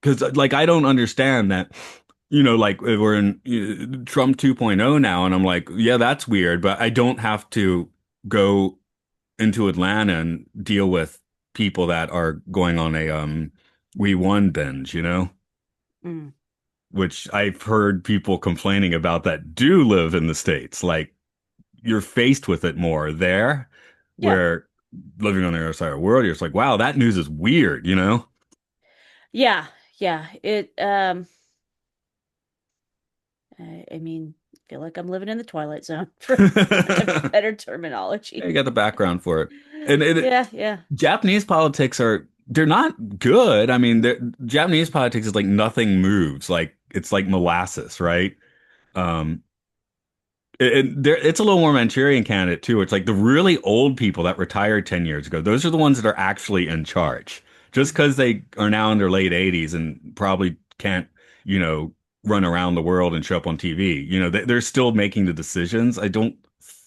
because like I don't understand that, like we're in Trump 2.0 now, and I'm like, yeah, that's weird, but I don't have to go into Atlanta and deal with people that are going on a we won binge, Mm. which I've heard people complaining about that do live in the States. Like you're faced with it more there, Yeah. where living on the other side of the world, you're just like, wow, that news is weird. Yeah. Yeah. I mean, I feel like I'm living in the Twilight Zone for want of better You terminology. got the background for it. And Yeah. Yeah. Japanese politics they're not good. I mean, Japanese politics is like nothing moves. Like it's like molasses, right? Um, it's a little more Manchurian candidate too. It's like the really old people that retired 10 years ago. Those are the ones that are actually in charge. Just Hmm. because they are now in their late 80s and probably can't, you know, run around the world and show up on TV. They're still making the decisions. I don't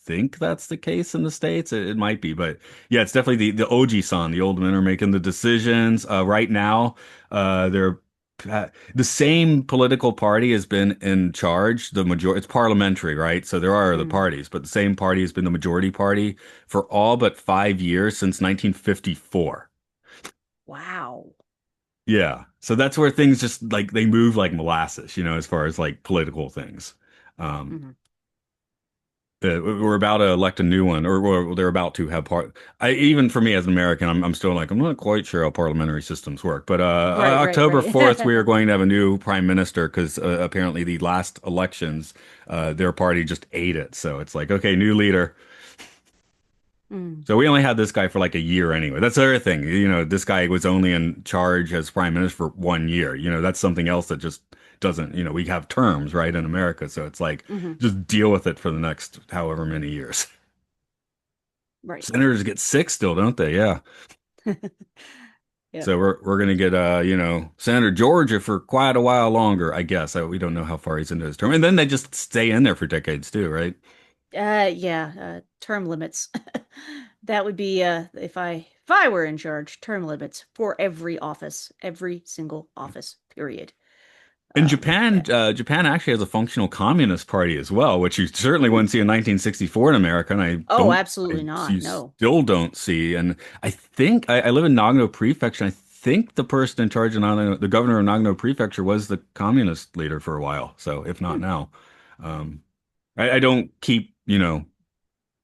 think that's the case in the States. It might be, but yeah, it's definitely the Oji-san, the old men are making the decisions. Right now, they're the same political party has been in charge. It's parliamentary, right? So there are other Mm. parties, but the same party has been the majority party for all but 5 years since 1954. Wow. Yeah. So that's where things just like they move like molasses, as far as like political things. Um, Hmm. we're about to elect a new one, or they're about to have part. Even for me as an American, I'm still like I'm not quite sure how parliamentary systems work. But Right, right, October right. 4th, we are going to have a new prime minister because apparently the last elections, their party just ate it. So it's like, okay, new leader. Mm, So we only had this guy for like a year anyway. That's the other thing. This guy was only in charge as prime minister for 1 year. That's something else that just doesn't, we have terms, right, in America. So it's like, hmm. just deal with it for the next however many years. Right. Senators get sick still, don't they? Yeah. Yeah. So we're gonna get Senator Georgia for quite a while longer, I guess. We don't know how far he's into his term, and then they just stay in there for decades too, right? Yeah, term limits. That would be if I were in charge, term limits for every office, every single office, period. In Yeah. Japan actually has a functional communist party as well, which you certainly Hmm. wouldn't see in 1964 in America, and Oh, absolutely you not. No. still don't see. And I think I live in Nagano Prefecture. And I think the person in charge of Nagano, the governor of Nagano Prefecture, was the communist leader for a while. So if not Hmm. now, um, I don't keep,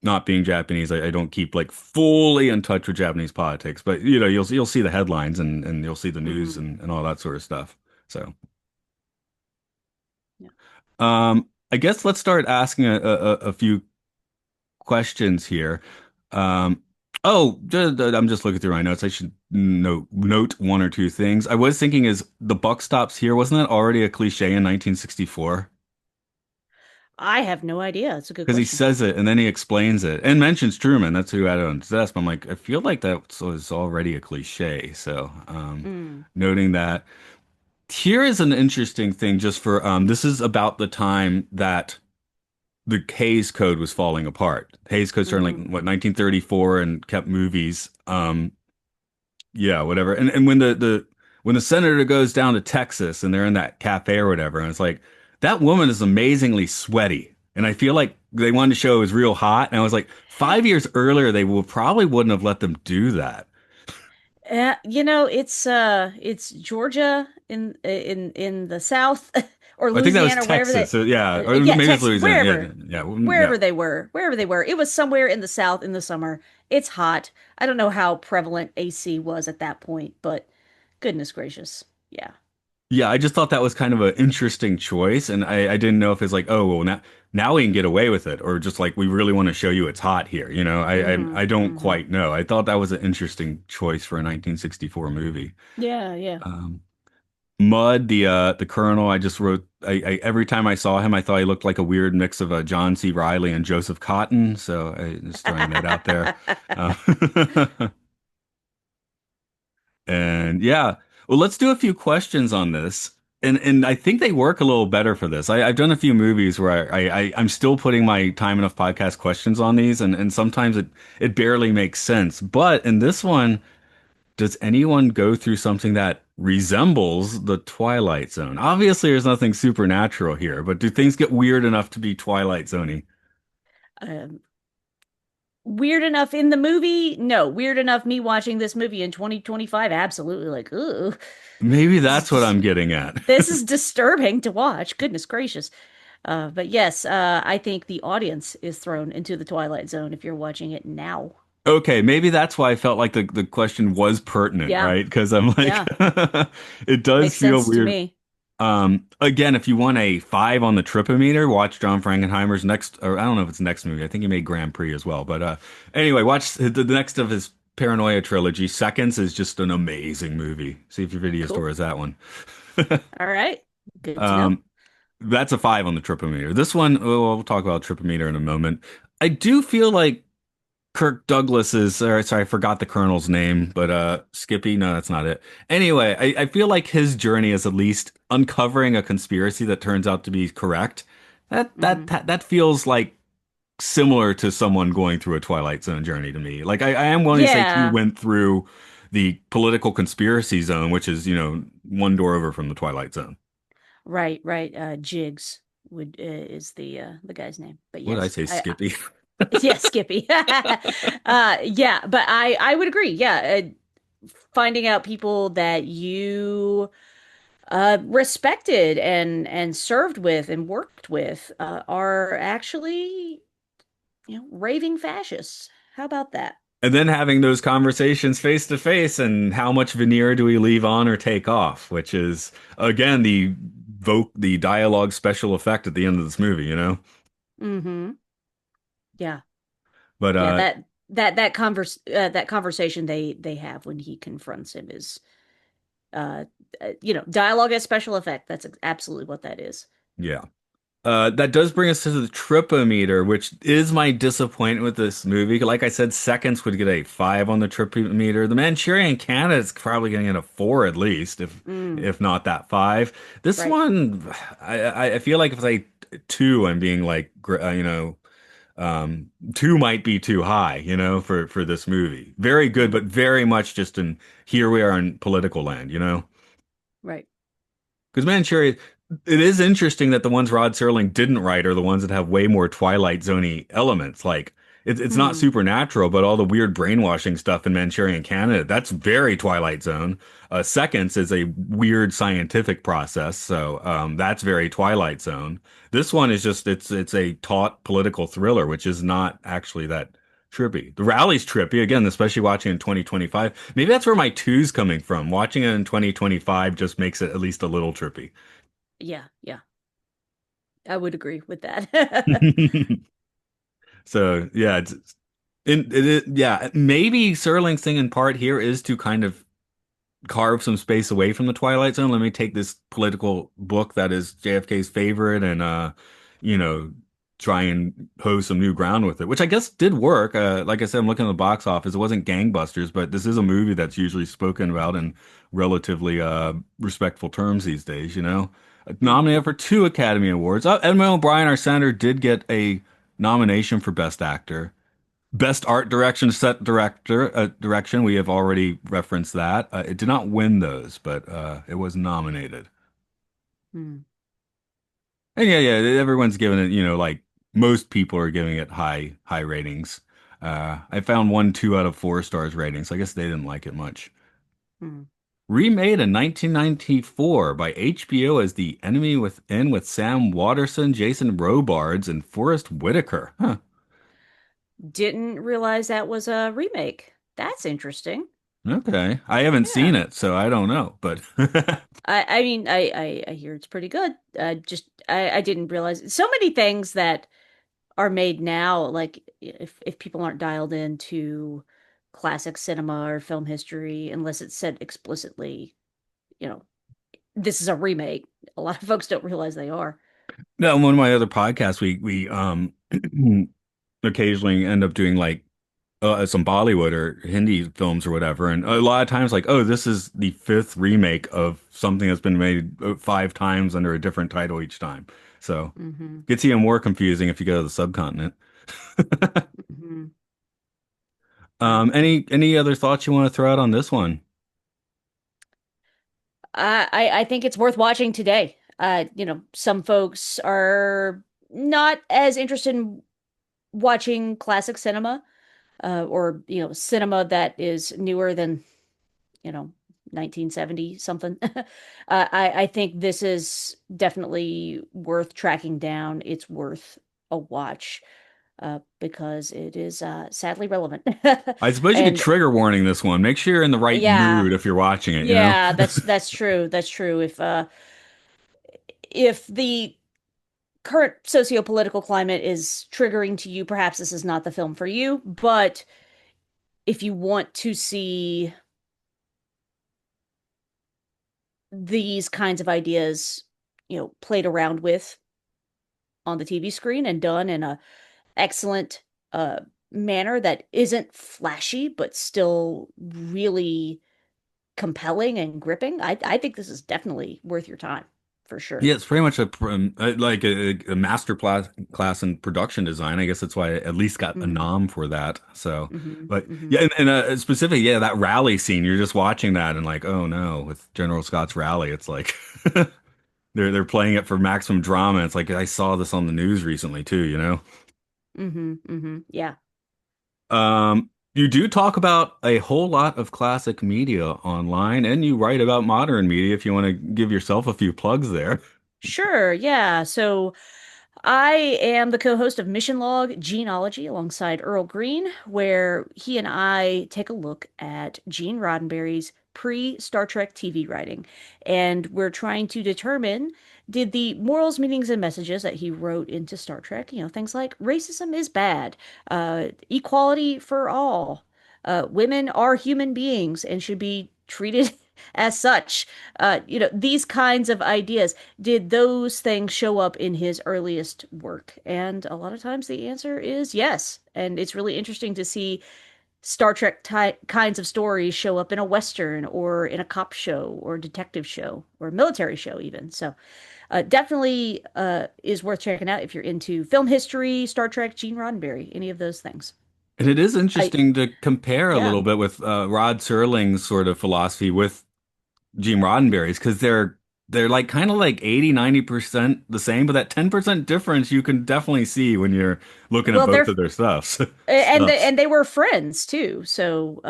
not being Japanese, I don't keep like fully in touch with Japanese politics, but you'll see the headlines and you'll see the news Hmm. and all that sort of stuff. So. Yeah. I guess let's start asking a few questions here. Um, I'm just looking through my notes. I should note one or two things. I was thinking, is the buck stops here? Wasn't that already a cliche in 1964? I have no idea. It's a good Because he question. says it and then he explains it and mentions Truman. That's who had it on his desk. I'm like, I feel like that was already a cliche. So, Mm. noting that. Here is an interesting thing just for this is about the time that the Hayes Code was falling apart. Hayes Code started Hmm. like what 1934 and kept movies. Yeah, whatever. And when the senator goes down to Texas and they're in that cafe or whatever, and it's like that woman is amazingly sweaty. And I feel like they wanted to show it was real hot. And I was like, 5 years earlier, they probably wouldn't have let them do that. It's Georgia in the South or I think that was Louisiana, wherever Texas. they So, yeah, or yeah, maybe it's Texas, Louisiana. Yeah, wherever yeah, yeah. wherever they were, wherever they were. It was somewhere in the South in the summer. It's hot. I don't know how prevalent AC was at that point, but goodness gracious. Yeah. Yeah, I just thought that was kind of an interesting choice, and I didn't know if it's like, oh, well, now we can get away with it, or just like we really want to show you it's hot here. Hmm. I don't Hmm. quite know. I thought that was an interesting choice for a 1964 movie. Yeah, yeah. Um, Mud, the Colonel, I just wrote. Every time I saw him, I thought he looked like a weird mix of John C. Riley and Joseph Cotton. So I just throwing that out there. Uh, And yeah, well, let's do a few questions on this. And I think they work a little better for this. I've done a few movies where I'm still putting my time enough podcast questions on these, and sometimes it barely makes sense. But in this one, does anyone go through something that resembles the Twilight Zone? Obviously, there's nothing supernatural here, but do things get weird enough to be Twilight Zoney? Um, Weird enough in the movie? No. Weird enough me watching this movie in 2025? Absolutely. Like, ooh, Maybe this is that's what just I'm getting at. this is disturbing to watch. Goodness gracious. But yes, I think the audience is thrown into the Twilight Zone if you're watching it now. Okay, maybe that's why I felt like the question was pertinent, Yeah, right? Because I'm like, yeah, it does makes feel sense to weird. me. Again, if you want a 5 on the tripometer, watch John Frankenheimer's next, or I don't know if it's next movie. I think he made Grand Prix as well. But anyway, watch the next of his Paranoia trilogy. Seconds is just an amazing movie. See if your video store Cool. has that one. All right. Good to know. Um, that's a 5 on the tripometer. This one, oh, we'll talk about tripometer in a moment. I do feel like Kirk Douglas is, or sorry, I forgot the Colonel's name, but Skippy, no, that's not it. Anyway, I feel like his journey is at least uncovering a conspiracy that turns out to be correct. Hmm. That feels like similar to someone going through a Twilight Zone journey to me. Like I am willing to say he Yeah. went through the political conspiracy zone, which is, one door over from the Twilight Zone. Right, right. Jigs would is the guy's name. But What did I yes, say, Skippy? yeah, Skippy. Yeah, but I would agree. Yeah, finding out people that you respected and served with and worked with are actually, raving fascists. How about that? And then having those conversations face to face, and how much veneer do we leave on or take off, which is again the dialogue special effect at the end of this movie, you know? Mm-hmm. Yeah. But Yeah, that conversation they have when he confronts him is uh dialogue as special effect. That's absolutely what that is. yeah. That does bring us to the tripometer, which is my disappointment with this movie. Like I said, seconds would get a 5 on the tripometer. The Manchurian Candidate is probably going to get a 4 at least, Mm, if not that 5. This right. one, I feel like if I 2, I'm being like, 2 might be too high, for this movie. Very good, Mm, but very much just in here we are in political land, you know? right. Because Manchuria, it is interesting that the ones Rod Serling didn't write are the ones that have way more Twilight Zoney elements. Like it's not Hmm. supernatural, but all the weird brainwashing stuff in Manchurian Candidate, that's very Twilight Zone. Seconds is a weird scientific process, so that's very Twilight Zone. This one is just it's a taut political thriller, which is not actually that trippy. The rally's trippy again, especially watching in 2025. Maybe that's where my two's coming from. Watching it in 2025 just makes it at least a little trippy. Yeah, yeah. I would agree with that. So yeah, yeah, maybe Serling's thing in part here is to kind of carve some space away from the Twilight Zone. Let me take this political book that is JFK's favorite and you know, try and hoe some new ground with it, which I guess did work. Like I said, I'm looking at the box office. It wasn't gangbusters, but this is a movie that's usually spoken about in relatively respectful terms these days, you know. Hmm. Nominated for 2 Academy Awards. Edmund O'Brien, our senator, did get a nomination for Best Actor. Best art direction, direction. We have already referenced that. It did not win those, but it was nominated. Hmm. And yeah, everyone's giving it. Like most people are giving it high ratings. I found 1, 2 out of 4 stars rating, so I guess they didn't like it much. Hmm. Remade in 1994 by HBO as The Enemy Within with Sam Waterston, Jason Robards, and Forrest Whitaker. Huh. Didn't realize that was a remake. That's interesting. Okay. I haven't seen Yeah. it, so I don't know, but I mean, I hear it's pretty good. I didn't realize so many things that are made now, like if people aren't dialed into classic cinema or film history, unless it's said explicitly, you know, this is a remake. A lot of folks don't realize they are. no, on one of my other podcasts, we occasionally end up doing like some Bollywood or Hindi films or whatever, and a lot of times like, oh, this is the 5th remake of something that's been made 5 times under a different title each time. So Hmm. gets even more confusing if you go to the subcontinent. Hmm. Yeah. Any other thoughts you want to throw out on this one? I think it's worth watching today. Some folks are not as interested in watching classic cinema, or cinema that is newer than 1970 something. I think this is definitely worth tracking down. It's worth a watch, because it is sadly relevant. I suppose you could And trigger warning this one. Make sure you're in the right yeah, mood if you're watching it, you know? yeah, that's true. That's true. If the current socio-political climate is triggering to you, perhaps this is not the film for you. But if you want to see these kinds of ideas, played around with on the TV screen and done in a excellent uh manner that isn't flashy but still really compelling and gripping, I think this is definitely worth your time for sure. Yeah, it's pretty much like a master class in production design. I guess that's why I at least got a Hmm. nom for that. So, Hmm. but Hmm. yeah, and specifically, yeah, that rally scene. You're just watching that and like, oh no, with General Scott's rally, it's like they're playing it for maximum drama. It's like I saw this on the news recently too, you know. Hmm. Hmm. Yeah. You do talk about a whole lot of classic media online, and you write about modern media if you want to give yourself a few plugs there. Sure, yeah. So I am the co-host of Mission Log Genealogy alongside Earl Green, where he and I take a look at Gene Roddenberry's pre-Star Trek TV writing. And we're trying to determine, did the morals, meanings, and messages that he wrote into Star Trek, things like racism is bad, equality for all, women are human beings and should be treated as such, these kinds of ideas, did those things show up in his earliest work? And a lot of times the answer is yes. And it's really interesting to see Star Trek kinds of stories show up in a Western or in a cop show or detective show or military show, even. So, definitely is worth checking out if you're into film history, Star Trek, Gene Roddenberry, any of those things. And it is I, interesting to compare a yeah. little bit with Rod Serling's sort of philosophy with Gene Roddenberry's because they're like kind of like 80-90% the same, but that 10% difference you can definitely see when you're looking at Well, both they're of their stuffs. and Stuffs. they were friends too. So,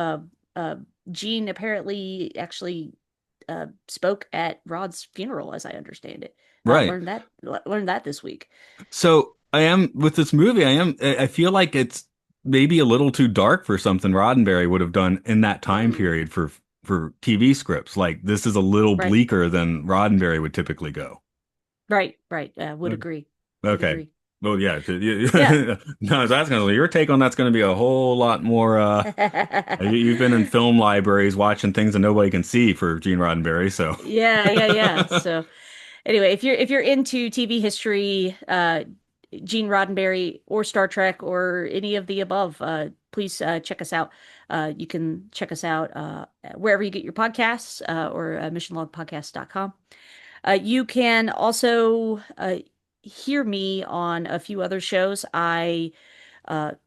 uh, Gene apparently actually spoke at Rod's funeral, as I understand it. Right. Learned that this week. So I am with this movie, I feel like it's maybe a little too dark for something Roddenberry would have done in that time Mm, period for TV scripts. Like this is a little right, bleaker than Roddenberry would typically go. right. Would agree. Would Okay. agree. Well, yeah. Yeah. No, that's gonna your take on that's gonna be a whole lot more. You've been in film libraries watching things that nobody can see for Gene Roddenberry, so Yeah. So anyway, if you're into TV history, Gene Roddenberry or Star Trek or any of the above, please check us out. You can check us out wherever you get your podcasts or missionlogpodcast.com. You can also hear me on a few other shows. I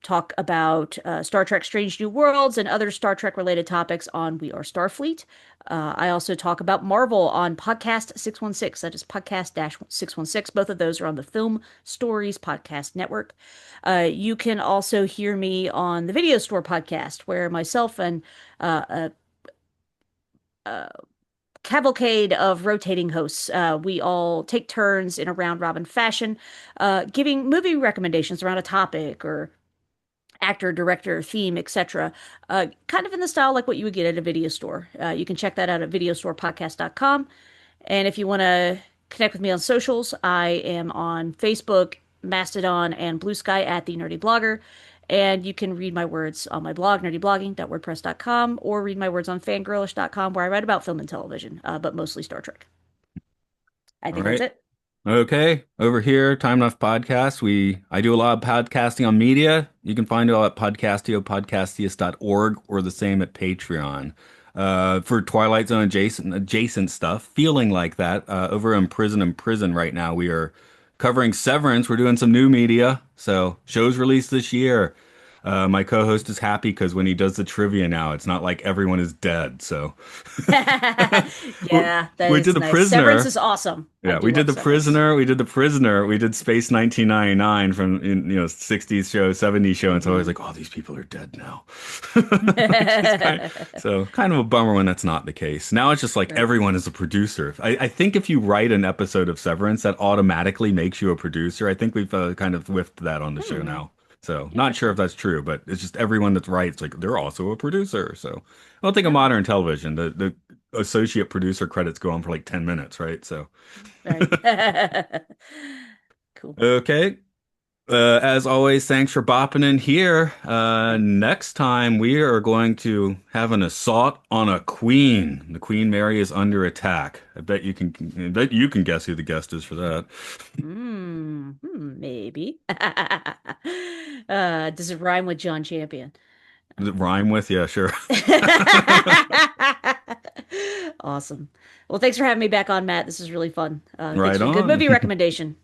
talk about Star Trek Strange New Worlds and other Star Trek related topics on We Are Starfleet. I also talk about Marvel on Podcast 616. That is Podcast 616. Both of those are on the Film Stories Podcast Network. You can also hear me on the Video Store Podcast, where myself and a cavalcade of rotating hosts. We all take turns in a round robin fashion, giving movie recommendations around a topic or actor, director, theme, etc. Kind of in the style like what you would get at a video store. You can check that out at videostorepodcast.com. And if you want to connect with me on socials, I am on Facebook, Mastodon, and Blue Sky at The Nerdy Blogger. And you can read my words on my blog, nerdyblogging.wordpress.com, or read my words on fangirlish.com, where I write about film and television, but mostly Star Trek. I all think that's right. it. Okay, over here, Time Enough Podcast. I do a lot of podcasting on media. You can find it all at podcastiopodcastius.org or the same at Patreon. For Twilight Zone adjacent stuff, feeling like that. Over in Prison right now, we are covering Severance. We're doing some new media, so shows released this year. My co-host is happy because when he does the trivia now, it's not like everyone is dead. So Yeah, that we is did the nice. Severance prisoner. is awesome. I Yeah, do we did love the Severance. prisoner. We did the prisoner. We did Space 1999 from 60s show, 70s show, and so I was Hmm like, oh, these people are dead now. Which is kind of a bummer when that's not the case. Now it's just like Right. everyone is a producer. I think if you write an episode of Severance, that automatically makes you a producer. I think we've kind of whiffed that on the show Hmm. now. So not sure if Interesting. that's true, but it's just everyone that writes like they're also a producer. So I don't think of Oh, modern television. The associate producer credits go on for like 10 minutes, right? So. right. Cool. Okay. As always, thanks for bopping in here. Yep. Next time we are going to have an assault on a queen. The Queen Mary is under attack. I bet you can guess who the guest is for that. Maybe. Does it rhyme with John Champion? Does it rhyme with? Yeah, sure. Awesome. Well, thanks for having me back on, Matt. This is really fun. Right Thanks for the good movie on. recommendation.